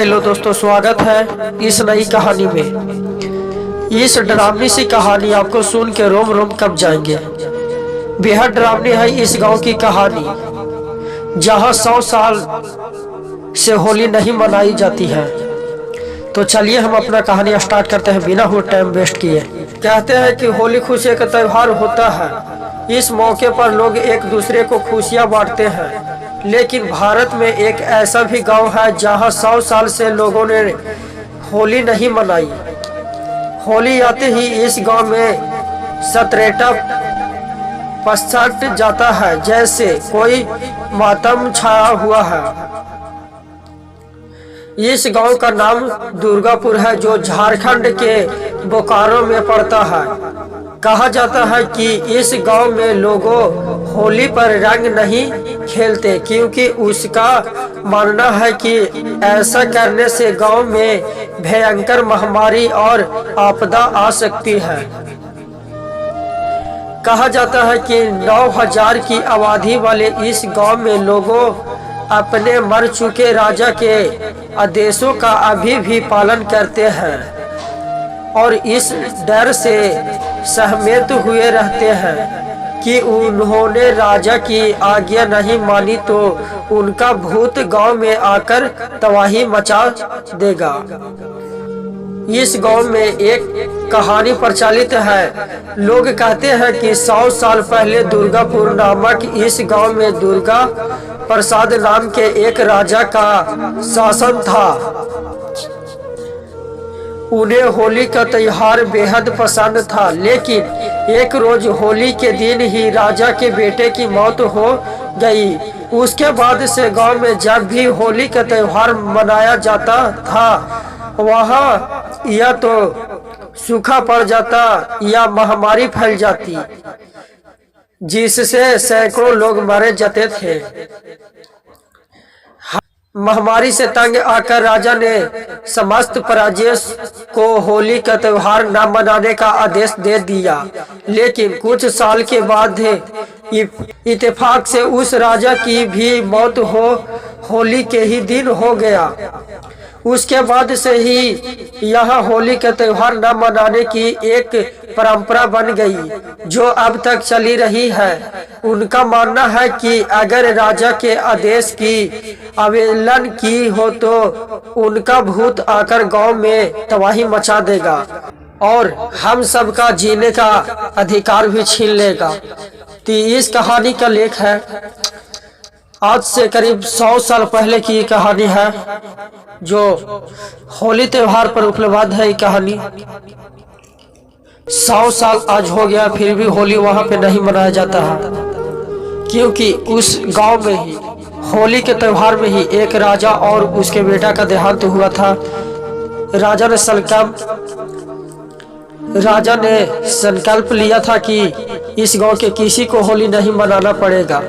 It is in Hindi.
हेलो दोस्तों, स्वागत है इस नई कहानी में। इस डरावनी सी कहानी आपको सुन के रोम रोम कब जाएंगे। बेहद डरावनी है इस गांव की कहानी जहां 100 साल से होली नहीं मनाई जाती है। तो चलिए हम अपना कहानी स्टार्ट करते हैं बिना हुए टाइम वेस्ट किए। कहते हैं कि होली खुशी का त्यौहार होता है। इस मौके पर लोग एक दूसरे को खुशियां बांटते हैं। लेकिन भारत में एक ऐसा भी गांव है जहां 100 साल से लोगों ने होली नहीं मनाई। होली आते ही इस गांव में सतरेटा पसट जाता है, जैसे कोई मातम छाया हुआ है। इस गांव का नाम दुर्गापुर है, जो झारखंड के बोकारो में पड़ता है। कहा जाता है कि इस गांव में लोगों होली पर रंग नहीं खेलते, क्योंकि उसका मानना है कि ऐसा करने से गांव में भयंकर महामारी और आपदा आ सकती है। कहा जाता है कि 9000 की आबादी वाले इस गांव में लोगों अपने मर चुके राजा के आदेशों का अभी भी पालन करते हैं और इस डर से सहमत हुए रहते हैं कि उन्होंने राजा की आज्ञा नहीं मानी तो उनका भूत गांव में आकर तबाही मचा देगा। इस गांव में एक कहानी प्रचलित है। लोग कहते हैं कि 100 साल पहले दुर्गापुर नामक इस गांव में दुर्गा प्रसाद नाम के एक राजा का शासन था। उन्हें होली का त्योहार बेहद पसंद था, लेकिन एक रोज होली के दिन ही राजा के बेटे की मौत हो गई। उसके बाद से गांव में जब भी होली का त्योहार मनाया जाता था, वहां या तो सूखा पड़ जाता या महामारी फैल जाती, जिससे सैकड़ों लोग मारे जाते थे। महामारी से तंग आकर राजा ने समस्त प्रजा को होली का त्योहार न मनाने का आदेश दे दिया। लेकिन कुछ साल के बाद इत्तेफाक से उस राजा की भी मौत होली के ही दिन हो गया। उसके बाद से ही यहाँ होली का त्योहार न मनाने की एक परंपरा बन गई, जो अब तक चली रही है। उनका मानना है कि अगर राजा के आदेश की अवहेलना की हो तो उनका भूत आकर गांव में तबाही मचा देगा और हम सबका जीने का अधिकार भी छीन लेगा। तो इस कहानी का लेख है, आज से करीब 100 साल पहले की कहानी है, जो होली त्योहार पर उपलब्ध है। ये कहानी 100 साल आज हो गया, फिर भी होली वहां पे नहीं मनाया जाता है, क्योंकि उस गांव में ही होली के त्योहार में ही एक राजा और उसके बेटा का देहांत हुआ था। राजा ने संकल्प लिया था कि इस गांव के किसी को होली नहीं मनाना पड़ेगा।